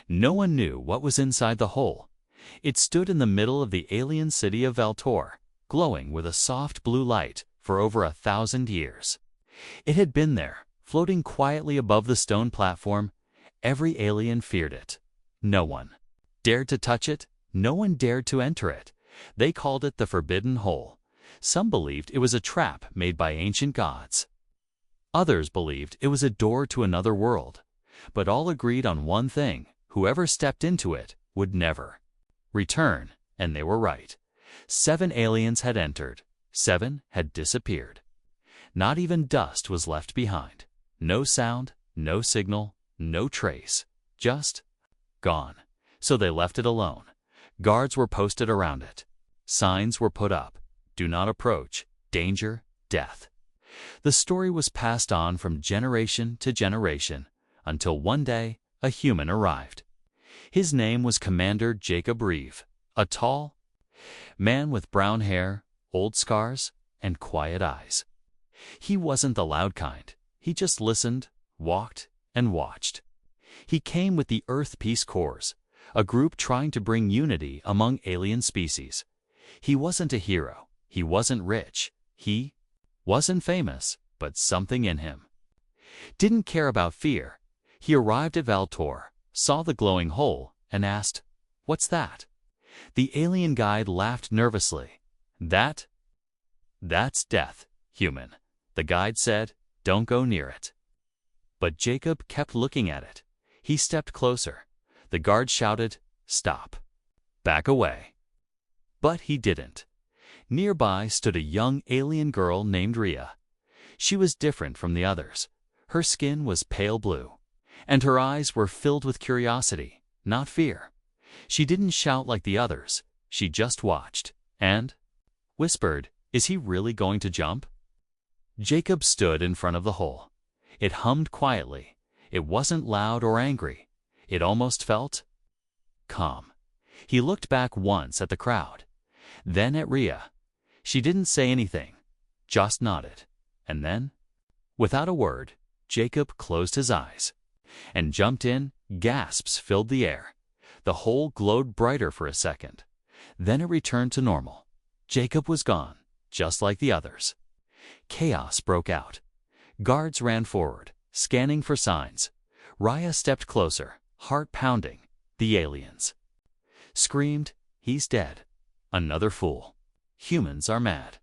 No one knew what was inside the hole. It stood in the middle of the alien city of Valtor, glowing with a soft blue light for over 1,000 years. It had been there, floating quietly above the stone platform. Every alien feared it. No one dared to touch it. No one dared to enter it. They called it the Forbidden Hole. Some believed it was a trap made by ancient gods. Others believed it was a door to another world. But all agreed on one thing: whoever stepped into it would never return, and they were right. 7 aliens had entered. 7 had disappeared. Not even dust was left behind. No sound, no signal, no trace. Just gone. So they left it alone. Guards were posted around it. Signs were put up. Do not approach. Danger, death. The story was passed on from generation to generation until one day a human arrived. His name was Commander Jacob Reeve, a tall man with brown hair, old scars, and quiet eyes. He wasn't the loud kind. He just listened, walked, and watched. He came with the Earth Peace Corps, a group trying to bring unity among alien species. He wasn't a hero. He wasn't rich. He wasn't famous, but something in him didn't care about fear. He arrived at Valtor, saw the glowing hole, and asked, "What's that?" The alien guide laughed nervously. That's death, human." The guide said, "Don't go near it." But Jacob kept looking at it. He stepped closer. The guard shouted, "Stop. Back away." But he didn't. Nearby stood a young alien girl named Rhea. She was different from the others. Her skin was pale blue, and her eyes were filled with curiosity, not fear. She didn't shout like the others. She just watched and whispered, "Is he really going to jump?" Jacob stood in front of the hole. It hummed quietly. It wasn't loud or angry. It almost felt calm. He looked back once at the crowd, then at Rhea. She didn't say anything, just nodded. And then, without a word, Jacob closed his eyes and jumped in. Gasps filled the air. The hole glowed brighter for a second. Then it returned to normal. Jacob was gone, just like the others. Chaos broke out. Guards ran forward, scanning for signs. Rhea stepped closer, heart pounding. The aliens screamed, "He's dead. Another fool. Humans are mad."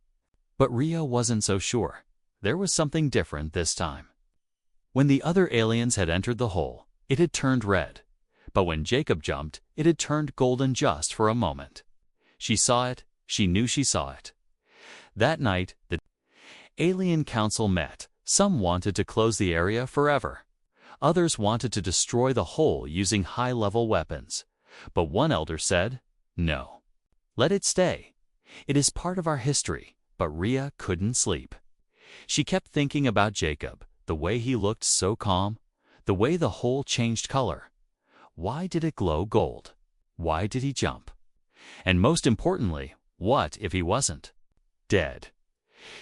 But Rhea wasn't so sure. There was something different this time. When the other aliens had entered the hole, it had turned red. But when Jacob jumped, it had turned golden just for a moment. She saw it. She knew she saw it. That night, the Alien Council met. Some wanted to close the area forever. Others wanted to destroy the hole using high-level weapons. But one elder said, "No. Let it stay. It is part of our history." But Rhea couldn't sleep. She kept thinking about Jacob, the way he looked so calm, the way the hole changed color. Why did it glow gold? Why did he jump? And most importantly, what if he wasn't dead?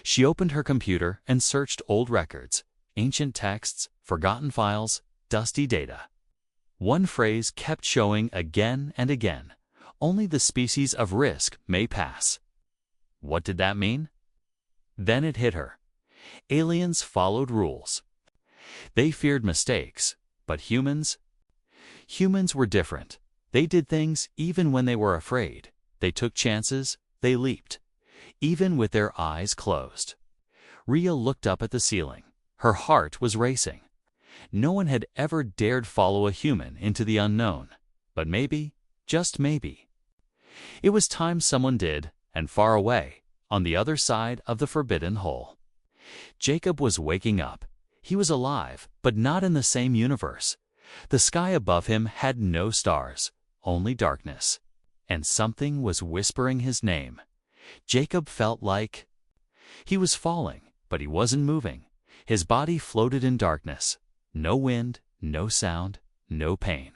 She opened her computer and searched old records, ancient texts, forgotten files, dusty data. One phrase kept showing again and again: "Only the species of risk may pass." What did that mean? Then it hit her. Aliens followed rules. They feared mistakes, but humans were different. They did things even when they were afraid. They took chances. They leaped, even with their eyes closed. Rhea looked up at the ceiling. Her heart was racing. No one had ever dared follow a human into the unknown. But maybe, just maybe, it was time someone did, and far away, on the other side of the Forbidden Hole. Jacob was waking up. He was alive, but not in the same universe. The sky above him had no stars, only darkness. And something was whispering his name. Jacob felt like he was falling, but he wasn't moving. His body floated in darkness. No wind, no sound, no pain.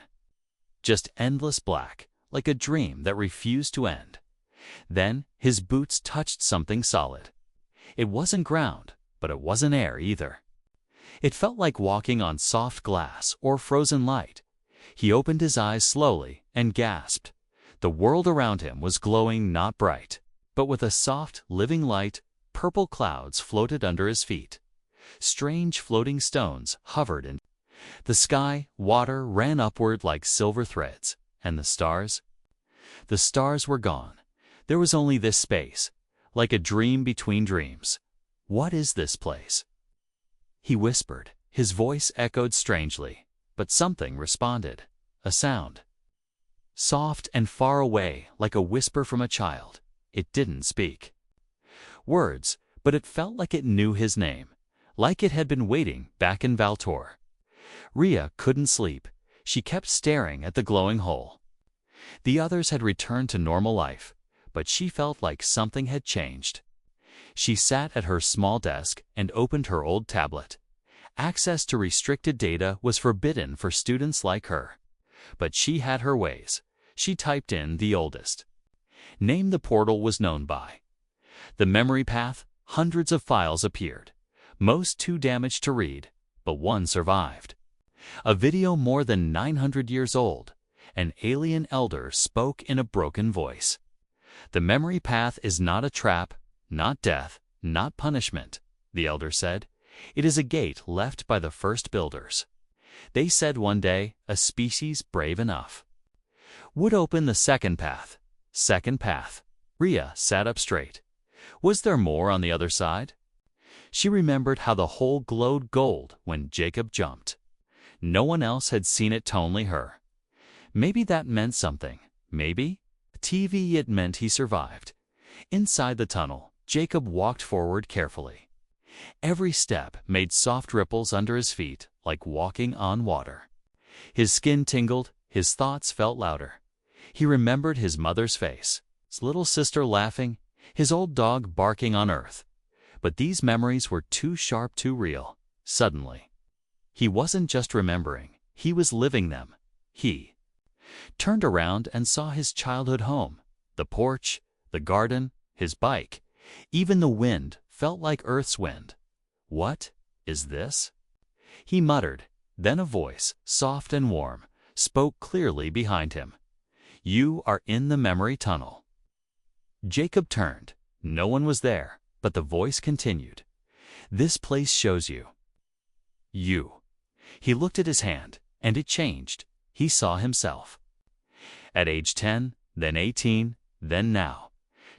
Just endless black, like a dream that refused to end. Then his boots touched something solid. It wasn't ground, but it wasn't air either. It felt like walking on soft glass or frozen light. He opened his eyes slowly and gasped. The world around him was glowing not bright, but with a soft, living light. Purple clouds floated under his feet. Strange floating stones hovered in the sky. Water ran upward like silver threads, and the stars? The stars were gone. There was only this space, like a dream between dreams. What is this place? He whispered. His voice echoed strangely, but something responded. A sound. Soft and far away, like a whisper from a child. It didn't speak words, but it felt like it knew his name, like it had been waiting back in Valtor. Rhea couldn't sleep. She kept staring at the glowing hole. The others had returned to normal life, but she felt like something had changed. She sat at her small desk and opened her old tablet. Access to restricted data was forbidden for students like her. But she had her ways. She typed in the oldest name the portal was known by. The memory path. Hundreds of files appeared, most too damaged to read, but one survived. A video more than 900 years old. An alien elder spoke in a broken voice. The memory path is not a trap, not death, not punishment, the elder said. It is a gate left by the first builders. They said one day a species brave enough would open the second path. Second path. Rhea sat up straight. Was there more on the other side? She remembered how the hole glowed gold when Jacob jumped. No one else had seen it, only her. Maybe that meant something. Maybe. TV, it meant he survived. Inside the tunnel, Jacob walked forward carefully. Every step made soft ripples under his feet, like walking on water. His skin tingled, his thoughts felt louder. He remembered his mother's face, his little sister laughing, his old dog barking on Earth. But these memories were too sharp, too real. Suddenly, he wasn't just remembering, he was living them. He turned around and saw his childhood home, the porch, the garden, his bike. Even the wind felt like Earth's wind. What is this? He muttered. Then a voice, soft and warm, spoke clearly behind him. You are in the memory tunnel. Jacob turned. No one was there, but the voice continued. This place shows you. You. He looked at his hand, and it changed. He saw himself. At age 10, then 18, then now.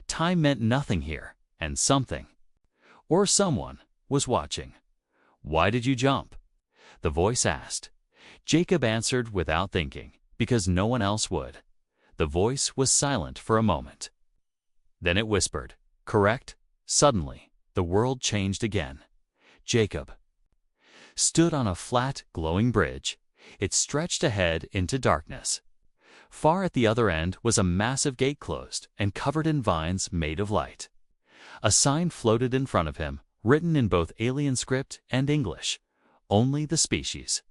Time meant nothing here, and something, or someone, was watching. Why did you jump? The voice asked. Jacob answered without thinking, because no one else would. The voice was silent for a moment. Then it whispered, correct? Suddenly, the world changed again. Jacob stood on a flat, glowing bridge. It stretched ahead into darkness. Far at the other end was a massive gate closed and covered in vines made of light. A sign floated in front of him, written in both alien script and English. Only the species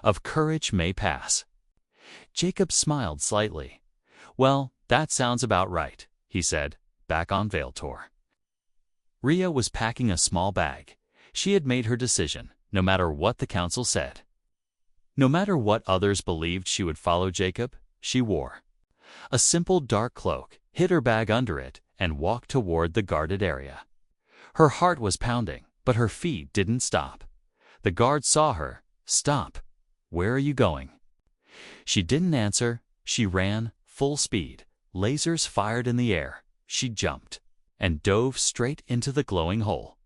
of courage may pass. Jacob smiled slightly. Well, that sounds about right, he said, back on Valtor. Rhea was packing a small bag. She had made her decision, no matter what the council said. No matter what others believed she would follow Jacob, she wore a simple dark cloak, hid her bag under it, and walked toward the guarded area. Her heart was pounding, but her feet didn't stop. The guard saw her. Stop. Where are you going? She didn't answer. She ran, full speed. Lasers fired in the air. She jumped and dove straight into the glowing hole.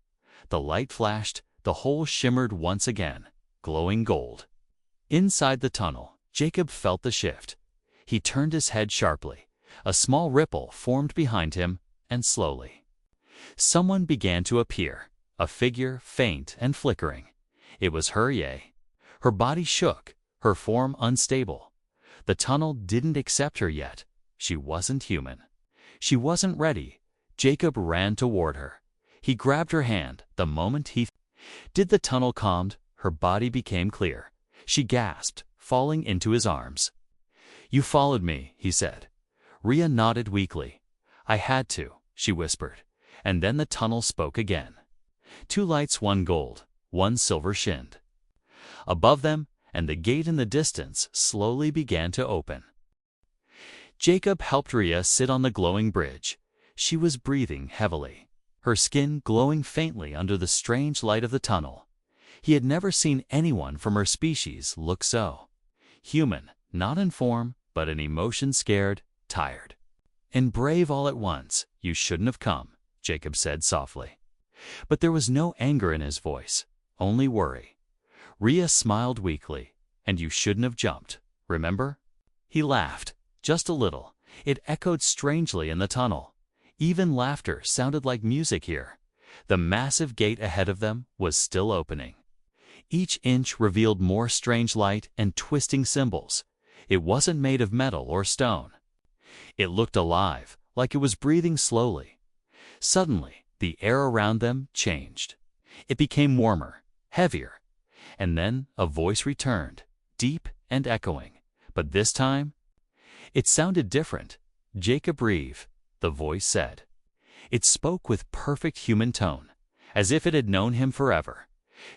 The light flashed. The hole shimmered once again, glowing gold. Inside the tunnel, Jacob felt the shift. He turned his head sharply. A small ripple formed behind him, and slowly someone began to appear, a figure faint and flickering. It was her. Her body shook, her form unstable. The tunnel didn't accept her yet. She wasn't human. She wasn't ready. Jacob ran toward her. He grabbed her hand. The moment he did, the tunnel calmed. Her body became clear. She gasped, falling into his arms. You followed me, he said. Rhea nodded weakly. I had to, she whispered. And then the tunnel spoke again. Two lights, one gold, one silver shinned. Above them, and the gate in the distance slowly began to open. Jacob helped Rhea sit on the glowing bridge. She was breathing heavily, her skin glowing faintly under the strange light of the tunnel. He had never seen anyone from her species look so human, not in form, but in emotion, scared, tired. "And brave all at once. You shouldn't have come," Jacob said softly. But there was no anger in his voice, only worry. Rhea smiled weakly. "And you shouldn't have jumped, remember?" He laughed, just a little. It echoed strangely in the tunnel. Even laughter sounded like music here. The massive gate ahead of them was still opening. Each inch revealed more strange light and twisting symbols. It wasn't made of metal or stone. It looked alive, like it was breathing slowly. Suddenly, the air around them changed. It became warmer, heavier. And then a voice returned, deep and echoing. But this time, it sounded different. "Jacob Reeve," the voice said. It spoke with perfect human tone, as if it had known him forever.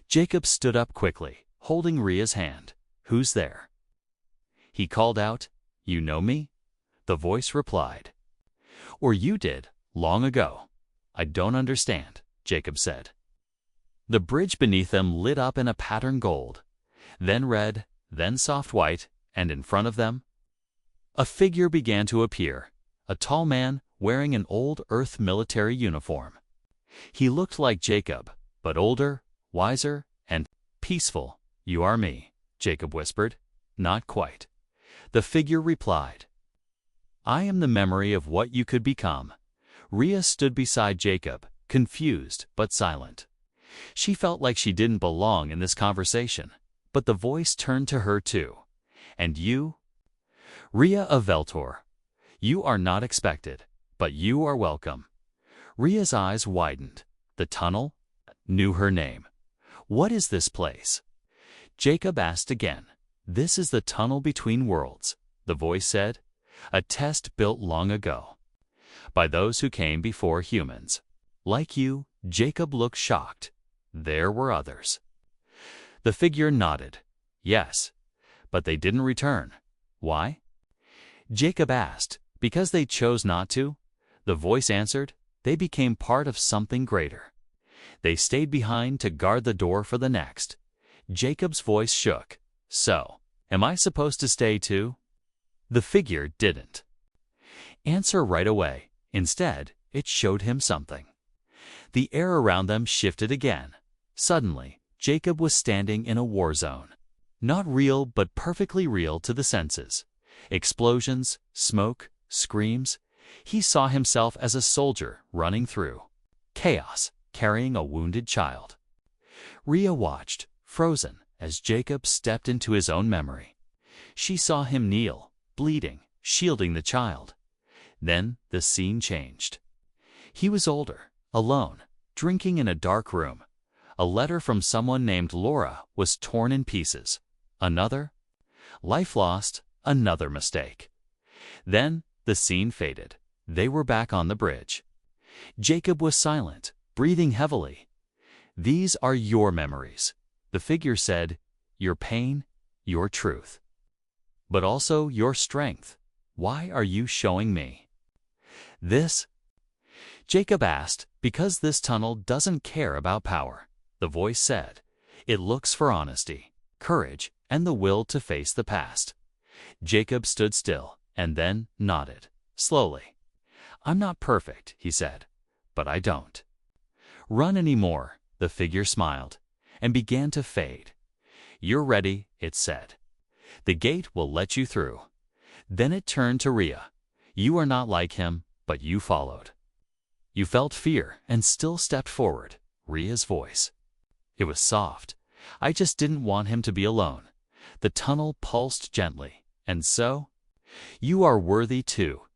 Jacob stood up quickly, holding Rhea's hand. "Who's there?" He called out. "You know me?" The voice replied. "Or you did, long ago." "I don't understand," Jacob said. The bridge beneath them lit up in a patterned gold, then red, then soft white, and in front of them, a figure began to appear, a tall man wearing an old Earth military uniform. He looked like Jacob, but older, wiser, and peaceful. "You are me," Jacob whispered. "Not quite." The figure replied. "I am the memory of what you could become." Rhea stood beside Jacob, confused but silent. She felt like she didn't belong in this conversation, but the voice turned to her too. "And you?" "Rhea of Veltor. You are not expected, but you are welcome." Rhea's eyes widened. The tunnel knew her name. "What is this place?" Jacob asked again. "This is the tunnel between worlds," the voice said. "A test built long ago by those who came before humans. Like you." Jacob looked shocked. "There were others." The figure nodded. "Yes, but they didn't return." "Why?" Jacob asked. "Because they chose not to," the voice answered. "They became part of something greater. They stayed behind to guard the door for the next." Jacob's voice shook. "So, am I supposed to stay too?" The figure didn't answer right away. Instead, it showed him something. The air around them shifted again. Suddenly, Jacob was standing in a war zone. Not real, but perfectly real to the senses. Explosions, smoke, screams. He saw himself as a soldier running through chaos, carrying a wounded child. Rhea watched, frozen, as Jacob stepped into his own memory. She saw him kneel, bleeding, shielding the child. Then the scene changed. He was older, alone, drinking in a dark room. A letter from someone named Laura was torn in pieces. Another life lost, another mistake. Then the scene faded. They were back on the bridge. Jacob was silent, breathing heavily. "These are your memories," the figure said. "Your pain, your truth, but also your strength. Why are you showing me this?" Jacob asked. "Because this tunnel doesn't care about power," the voice said. "It looks for honesty, courage, and the will to face the past." Jacob stood still and then nodded, slowly. "I'm not perfect," he said, "but I don't run anymore." The figure smiled and began to fade. "You're ready," it said. "The gate will let you through." Then it turned to Rhea. "You are not like him, but you followed. You felt fear and still stepped forward." Rhea's voice. It was soft. "I just didn't want him to be alone." The tunnel pulsed gently. "And so, you are worthy too."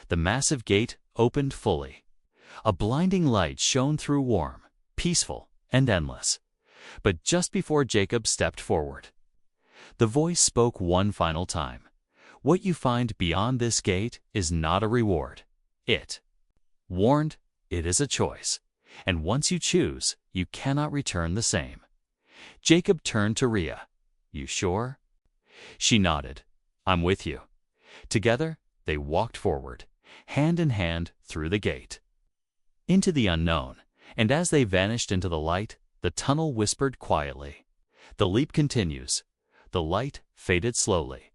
The massive gate opened fully. A blinding light shone through, warm, peaceful, and endless. But just before Jacob stepped forward, the voice spoke one final time. "What you find beyond this gate is not a reward. It warned, it is a choice. And once you choose, you cannot return the same." Jacob turned to Rhea. You sure? She nodded. I'm with you. Together, they walked forward, hand in hand through the gate, into the unknown, and as they vanished into the light, the tunnel whispered quietly. The leap continues. The light faded slowly.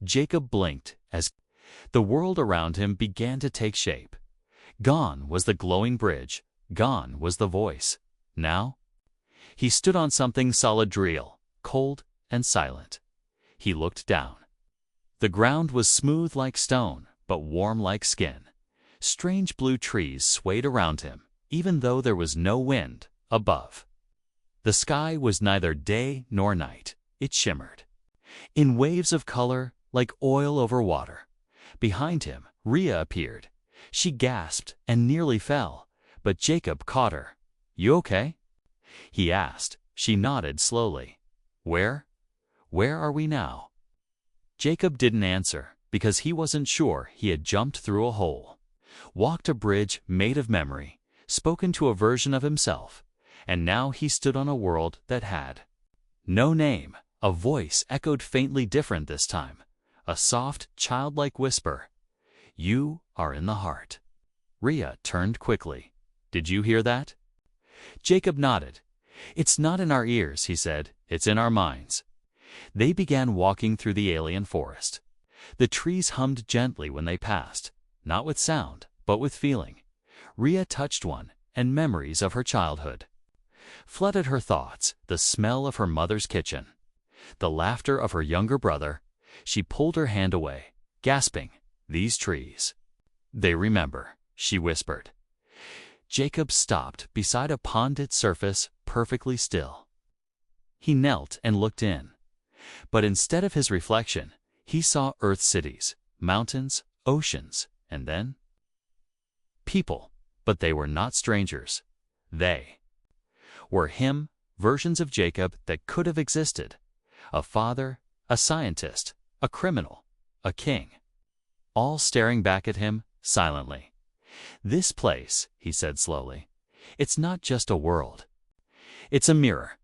Jacob blinked as the world around him began to take shape. Gone was the glowing bridge. Gone was the voice. Now, he stood on something solid, real, cold, and silent. He looked down. The ground was smooth like stone, but warm like skin. Strange blue trees swayed around him, even though there was no wind above. The sky was neither day nor night. It shimmered in waves of color like oil over water. Behind him, Rhea appeared. She gasped and nearly fell, but Jacob caught her. You okay? He asked. She nodded slowly. Where are we now? Jacob didn't answer because he wasn't sure he had jumped through a hole, walked a bridge made of memory, spoken to a version of himself, and now he stood on a world that had no name. A voice echoed faintly, different this time, a soft, childlike whisper. You are in the heart. Rhea turned quickly. Did you hear that? Jacob nodded. It's not in our ears, he said. It's in our minds. They began walking through the alien forest. The trees hummed gently when they passed, not with sound, but with feeling. Rhea touched one, and memories of her childhood flooded her thoughts, the smell of her mother's kitchen, the laughter of her younger brother. She pulled her hand away, gasping. These trees. They remember, she whispered. Jacob stopped beside a pond, its surface perfectly still. He knelt and looked in. But instead of his reflection, he saw Earth cities, mountains, oceans, and then people. But they were not strangers. They were him, versions of Jacob that could have existed. A father, a scientist, a criminal, a king. All staring back at him, silently. This place, he said slowly, it's not just a world. It's a mirror.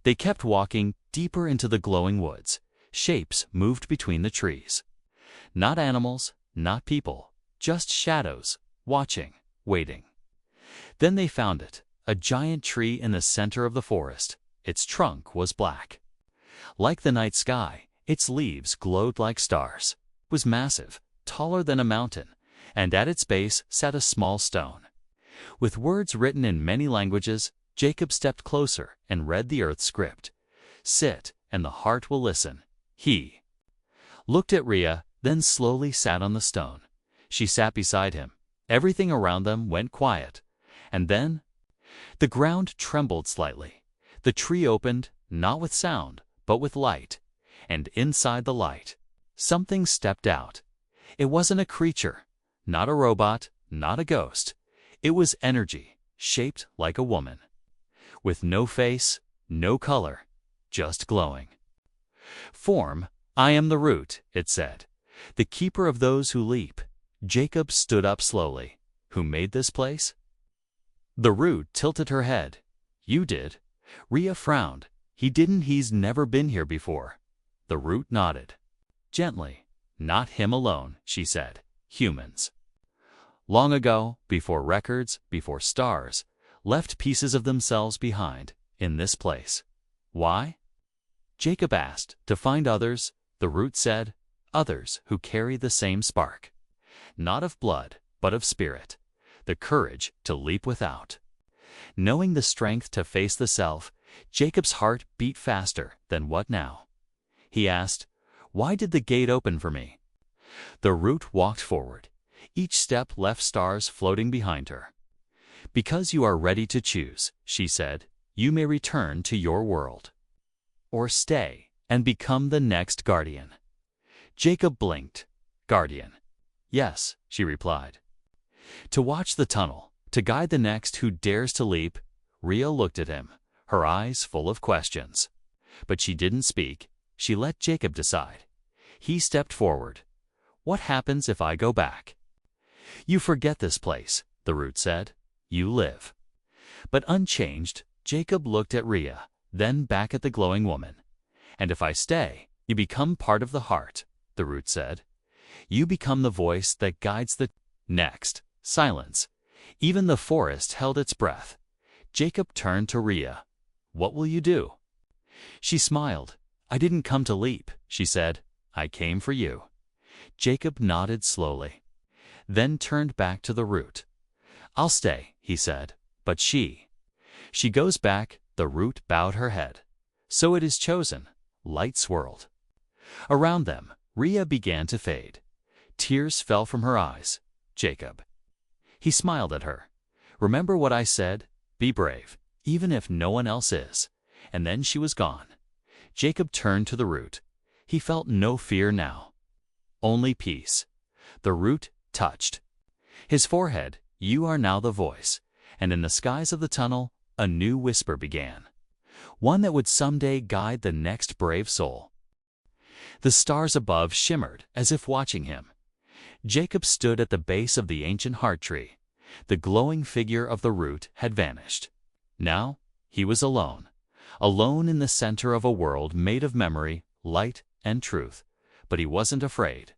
They kept walking deeper into the glowing woods. Shapes moved between the trees. Not animals, not people, just shadows, watching, waiting. Then they found it, a giant tree in the center of the forest. Its trunk was black. Like the night sky, its leaves glowed like stars. It was massive, taller than a mountain, and at its base sat a small stone. With words written in many languages, Jacob stepped closer and read the earth script. Sit, and the heart will listen. He looked at Rhea, then slowly sat on the stone. She sat beside him. Everything around them went quiet. And then the ground trembled slightly. The tree opened, not with sound, but with light. And inside the light, something stepped out. It wasn't a creature, not a robot, not a ghost. It was energy, shaped like a woman. With no face, no color, just glowing. Form, I am the root, it said. The keeper of those who leap. Jacob stood up slowly. Who made this place? The root tilted her head. You did. Rhea frowned. He didn't. He's never been here before. The root nodded. Gently. Not him alone, she said. Humans. Long ago, before records, before stars, left pieces of themselves behind, in this place. Why? Jacob asked. To find others, the root said. Others who carry the same spark. Not of blood, but of spirit. The courage to leap without. Knowing the strength to face the self, Jacob's heart beat faster than what now? He asked, why did the gate open for me? The root walked forward. Each step left stars floating behind her. Because you are ready to choose, she said, you may return to your world. Or stay and become the next guardian. Jacob blinked. Guardian. Yes, she replied. To watch the tunnel, to guide the next who dares to leap. Rhea looked at him, her eyes full of questions. But she didn't speak. She let Jacob decide. He stepped forward. What happens if I go back? You forget this place, the root said. You live. But unchanged, Jacob looked at Rhea, then back at the glowing woman. And if I stay, you become part of the heart, the root said. You become the voice that guides the... Next, silence. Even the forest held its breath. Jacob turned to Rhea. What will you do? She smiled. I didn't come to leap, she said. I came for you. Jacob nodded slowly, then turned back to the root. I'll stay, he said, but she goes back. The root bowed her head. So it is chosen. Light swirled. Around them, Rhea began to fade. Tears fell from her eyes. Jacob. He smiled at her. Remember what I said? Be brave, even if no one else is. And then she was gone. Jacob turned to the root. He felt no fear now. Only peace. The root touched his forehead. You are now the voice. And in the skies of the tunnel, a new whisper began. One that would someday guide the next brave soul. The stars above shimmered as if watching him. Jacob stood at the base of the ancient heart tree. The glowing figure of the root had vanished. Now, he was alone. Alone in the center of a world made of memory, light, and truth. But he wasn't afraid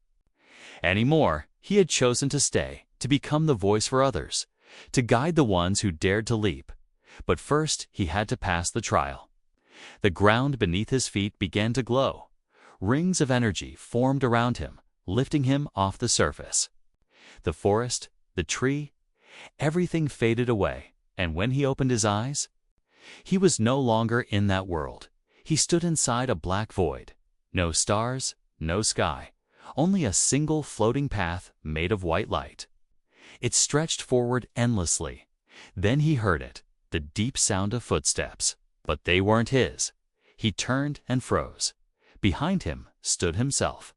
anymore. He had chosen to stay, to become the voice for others, to guide the ones who dared to leap. But first, he had to pass the trial. The ground beneath his feet began to glow. Rings of energy formed around him, lifting him off the surface. The forest, the tree, everything faded away, and when he opened his eyes, he was no longer in that world. He stood inside a black void. No stars, no sky, only a single floating path made of white light. It stretched forward endlessly. Then he heard it, the deep sound of footsteps. But they weren't his. He turned and froze. Behind him stood himself.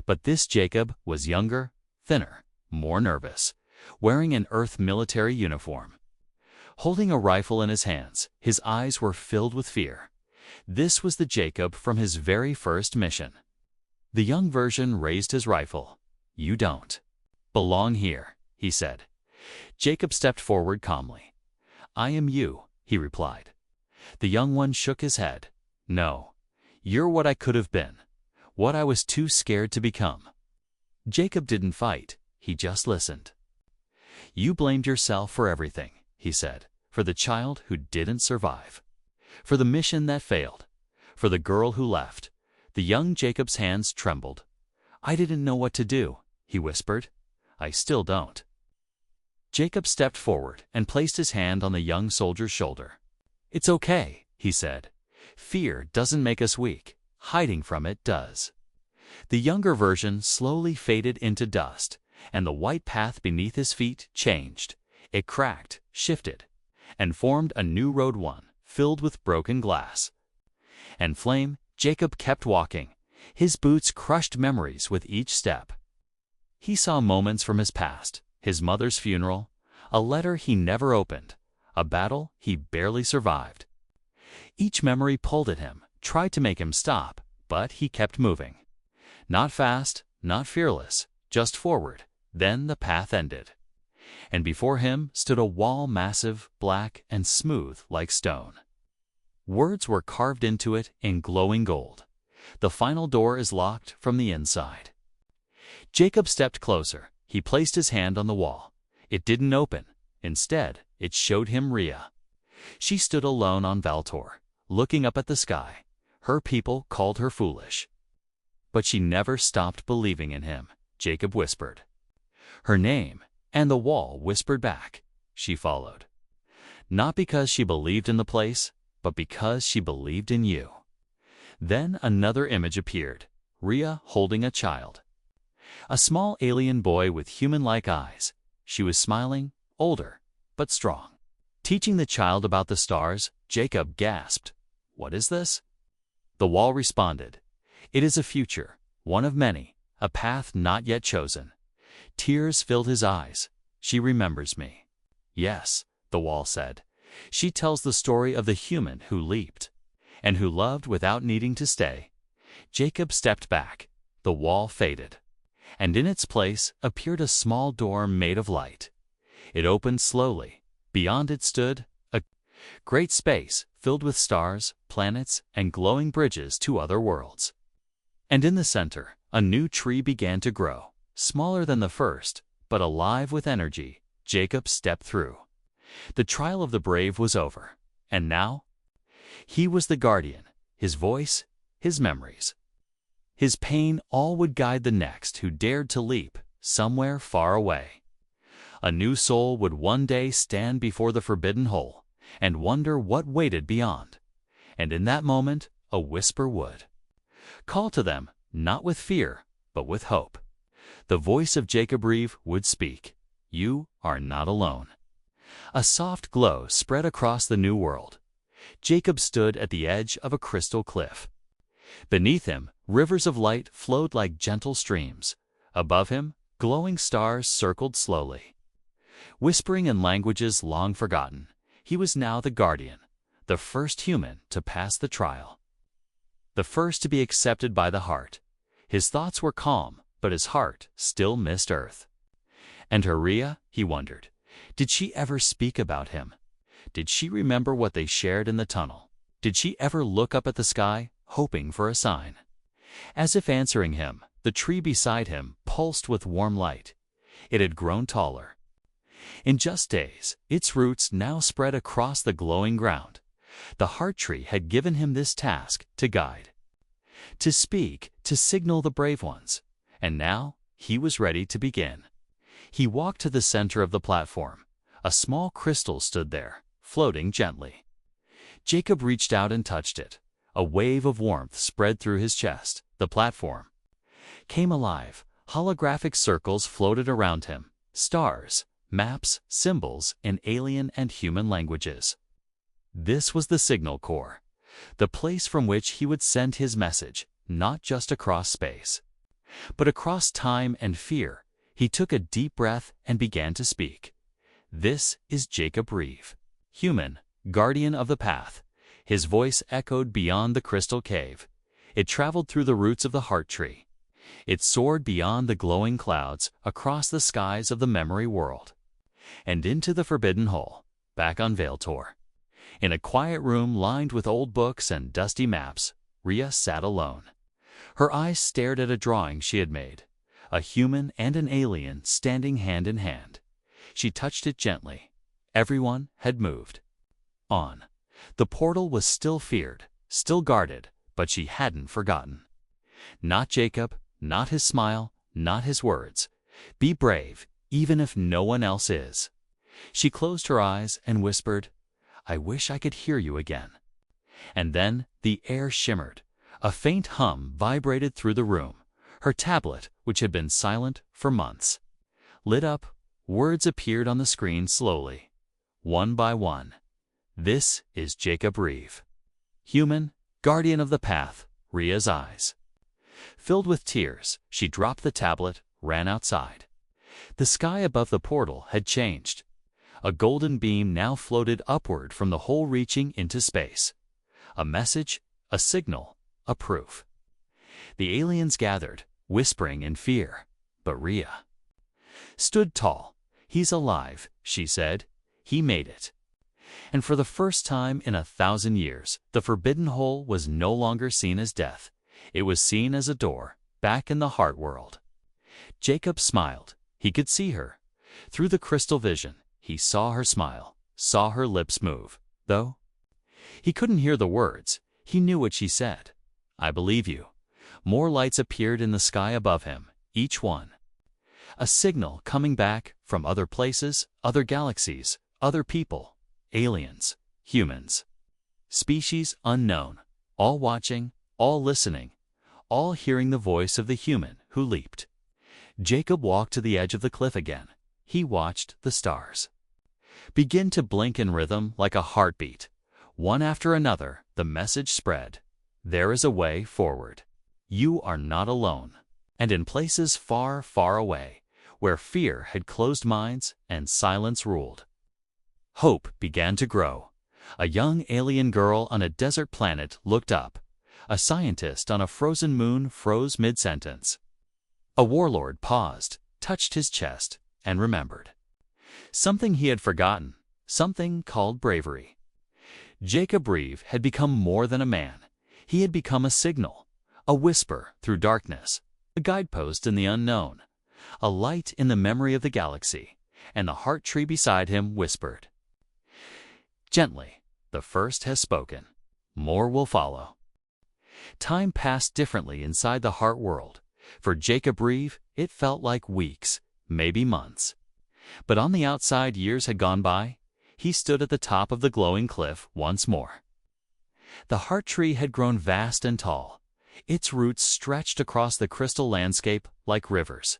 But this Jacob was younger, thinner, more nervous, wearing an Earth military uniform. Holding a rifle in his hands, his eyes were filled with fear. This was the Jacob from his very first mission. The young version raised his rifle. You don't belong here, he said. Jacob stepped forward calmly. I am you, he replied. The young one shook his head. No, you're what I could have been, what I was too scared to become. Jacob didn't fight, he just listened. You blamed yourself for everything, he said, for the child who didn't survive, for the mission that failed, for the girl who left. The young Jacob's hands trembled. I didn't know what to do, he whispered. I still don't. Jacob stepped forward and placed his hand on the young soldier's shoulder. It's okay, he said. Fear doesn't make us weak. Hiding from it does. The younger version slowly faded into dust, and the white path beneath his feet changed. It cracked, shifted, and formed a new road, one filled with broken glass and flame. Jacob kept walking. His boots crushed memories with each step. He saw moments from his past, his mother's funeral, a letter he never opened, a battle he barely survived. Each memory pulled at him, tried to make him stop, but he kept moving. Not fast, not fearless, just forward. Then the path ended. And before him stood a wall massive, black, and smooth like stone. Words were carved into it in glowing gold. The final door is locked from the inside. Jacob stepped closer. He placed his hand on the wall. It didn't open. Instead, it showed him Rhea. She stood alone on Valtor, looking up at the sky. Her people called her foolish. But she never stopped believing in him, Jacob whispered. Her name, and the wall whispered back. She followed. Not because she believed in the place, but because she believed in you. Then another image appeared, Rhea holding a child. A small alien boy with human-like eyes. She was smiling, older, but strong. Teaching the child about the stars, Jacob gasped. What is this? The wall responded. It is a future, one of many, a path not yet chosen. Tears filled his eyes. She remembers me. Yes, the wall said. She tells the story of the human who leaped, and who loved without needing to stay. Jacob stepped back. The wall faded, and in its place appeared a small door made of light. It opened slowly. Beyond it stood a Great space, filled with stars, planets, and glowing bridges to other worlds. And in the center, a new tree began to grow, smaller than the first, but alive with energy. Jacob stepped through. The trial of the brave was over, and now? He was the guardian, his voice, his memories. His pain all would guide the next who dared to leap somewhere far away. A new soul would one day stand before the forbidden hole and wonder what waited beyond. And in that moment, a whisper would call to them, not with fear, but with hope. The voice of Jacob Reeve would speak, "You are not alone." A soft glow spread across the new world. Jacob stood at the edge of a crystal cliff. Beneath him, rivers of light flowed like gentle streams. Above him, glowing stars circled slowly. Whispering in languages long forgotten, he was now the guardian, the first human to pass the trial. The first to be accepted by the heart. His thoughts were calm, but his heart still missed Earth. And Rhea, he wondered, did she ever speak about him? Did she remember what they shared in the tunnel? Did she ever look up at the sky, hoping for a sign? As if answering him, the tree beside him pulsed with warm light. It had grown taller. In just days, its roots now spread across the glowing ground. The heart tree had given him this task to guide, to speak, to signal the brave ones. And now he was ready to begin. He walked to the center of the platform. A small crystal stood there, floating gently. Jacob reached out and touched it. A wave of warmth spread through his chest. The platform came alive. Holographic circles floated around him. Stars, maps, symbols in alien and human languages. This was the signal core, the place from which he would send his message, not just across space, but across time and fear. He took a deep breath and began to speak. This is Jacob Reeve, human, guardian of the path. His voice echoed beyond the crystal cave. It traveled through the roots of the heart tree. It soared beyond the glowing clouds, across the skies of the memory world, and into the forbidden hole, back on Valtor. In a quiet room lined with old books and dusty maps, Rhea sat alone. Her eyes stared at a drawing she had made, a human and an alien standing hand in hand. She touched it gently. Everyone had moved on. The portal was still feared, still guarded, but she hadn't forgotten. Not Jacob, not his smile, not his words. Be brave, even if no one else is. She closed her eyes and whispered, "I wish I could hear you again." And then the air shimmered. A faint hum vibrated through the room. Her tablet, which had been silent for months, lit up. Words appeared on the screen slowly, one by one. This is Jacob Reeve, human, guardian of the path. Rhea's eyes filled with tears. She dropped the tablet, ran outside. The sky above the portal had changed. A golden beam now floated upward from the hole, reaching into space. A message, a signal, a proof. The aliens gathered, whispering in fear, but Rhea stood tall. "He's alive," she said. "He made it." And for the first time in 1,000 years, the forbidden hole was no longer seen as death. It was seen as a door, back in the heart world. Jacob smiled. He could see her. Through the crystal vision, he saw her smile, saw her lips move. Though he couldn't hear the words, he knew what she said. "I believe you." More lights appeared in the sky above him, each one a signal coming back from other places, other galaxies, other people, aliens, humans, species unknown, all watching, all listening, all hearing the voice of the human who leaped. Jacob walked to the edge of the cliff again. He watched the stars begin to blink in rhythm like a heartbeat. One after another, the message spread. There is a way forward. You are not alone. And in places far, far away, where fear had closed minds and silence ruled, hope began to grow. A young alien girl on a desert planet looked up. A scientist on a frozen moon froze mid-sentence. A warlord paused, touched his chest, and remembered something he had forgotten, something called bravery. Jacob Reeve had become more than a man. He had become a signal, a whisper through darkness, a guidepost in the unknown, a light in the memory of the galaxy, and the heart tree beside him whispered, "Gently, the first has spoken. More will follow." Time passed differently inside the heart world. For Jacob Reeve, it felt like weeks, maybe months. But on the outside, years had gone by. He stood at the top of the glowing cliff once more. The heart tree had grown vast and tall. Its roots stretched across the crystal landscape like rivers.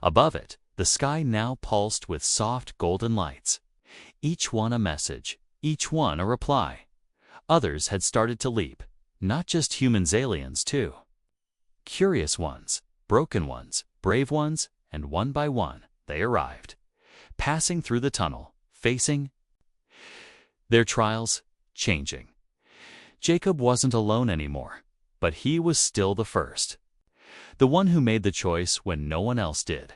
Above it, the sky now pulsed with soft golden lights, each one a message, each one a reply. Others had started to leap, not just humans, aliens too. Curious ones, broken ones, brave ones, and one by one they arrived, passing through the tunnel, facing their trials, changing. Jacob wasn't alone anymore, but he was still the first, the one who made the choice when no one else did.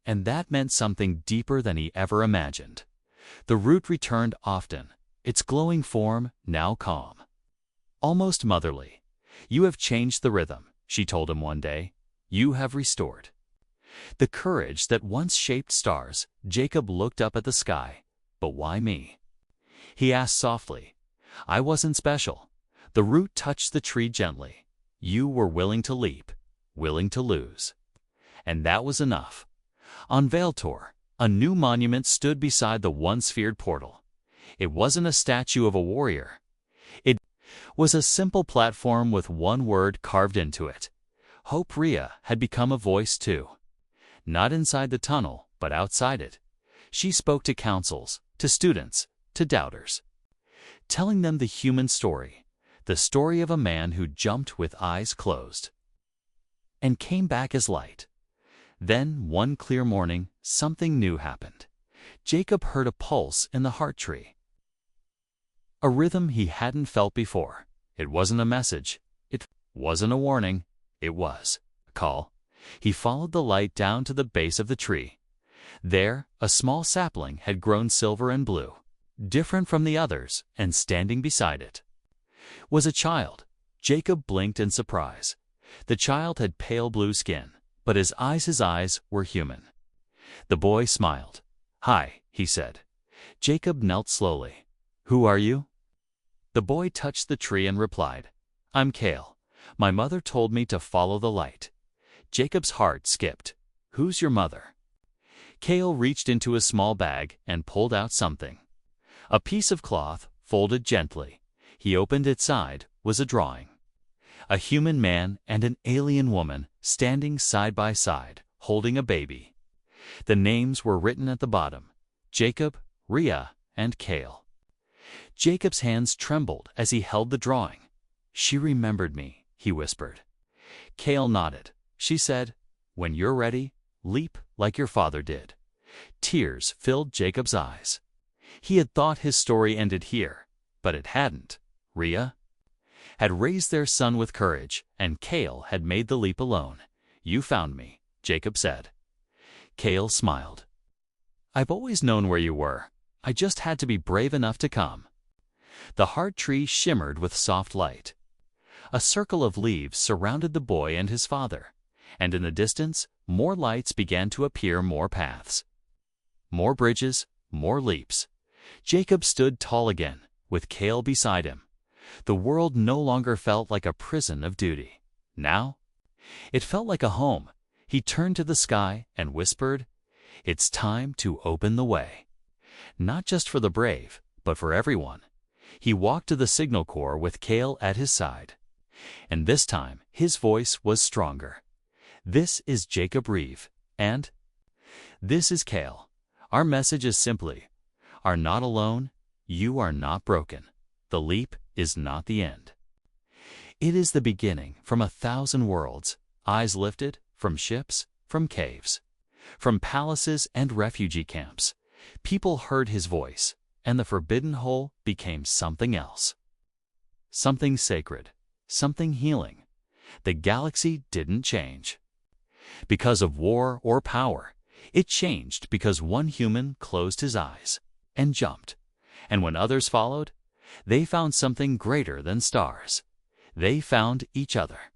And that meant something deeper than he ever imagined. The root returned often, its glowing form now calm, almost motherly. "You have changed the rhythm," she told him one day. "You have restored the courage that once shaped stars." Jacob looked up at the sky. "But why me?" he asked softly. "I wasn't special." The root touched the tree gently. "You were willing to leap, willing to lose. And that was enough." On Valtor, a new monument stood beside the once feared portal. It wasn't a statue of a warrior. It was a simple platform with one word carved into it. Hope. Rhea had become a voice too. Not inside the tunnel, but outside it. She spoke to councils, to students, to doubters, telling them the human story, the story of a man who jumped with eyes closed and came back as light. Then, one clear morning, something new happened. Jacob heard a pulse in the heart tree, a rhythm he hadn't felt before. It wasn't a message. It wasn't a warning. It was a call. He followed the light down to the base of the tree. There, a small sapling had grown silver and blue, different from the others, and standing beside it was a child. Jacob blinked in surprise. The child had pale blue skin, but his eyes were human. The boy smiled. "Hi," he said. Jacob knelt slowly. "Who are you?" The boy touched the tree and replied, "I'm Kale. My mother told me to follow the light." Jacob's heart skipped. "Who's your mother?" Kale reached into a small bag and pulled out something. A piece of cloth, folded gently. He opened its side, was a drawing. A human man and an alien woman standing side by side, holding a baby. The names were written at the bottom: Jacob, Rhea, and Kale. Jacob's hands trembled as he held the drawing. "She remembered me," he whispered. Kale nodded. She said, "When you're ready, leap like your father did." Tears filled Jacob's eyes. He had thought his story ended here, but it hadn't. Rhea had raised their son with courage, and Kale had made the leap alone. "You found me," Jacob said. Kale smiled. "I've always known where you were. I just had to be brave enough to come." The heart tree shimmered with soft light. A circle of leaves surrounded the boy and his father, and in the distance, more lights began to appear, more paths, more bridges, more leaps. Jacob stood tall again, with Kale beside him. The world no longer felt like a prison of duty. Now, it felt like a home. He turned to the sky and whispered, "It's time to open the way." Not just for the brave, but for everyone. He walked to the signal corps with Kale at his side. And this time, his voice was stronger. "This is Jacob Reeve, and this is Kale. Our message is simply, are not alone, you are not broken. The leap is not the end. It is the beginning from 1,000 worlds, eyes lifted, from ships, from caves, from palaces and refugee camps. People heard his voice, and the forbidden hole became something else. Something sacred, something healing. The galaxy didn't change because of war or power. It changed because one human closed his eyes and jumped. And when others followed, They found something greater than stars. They found each other.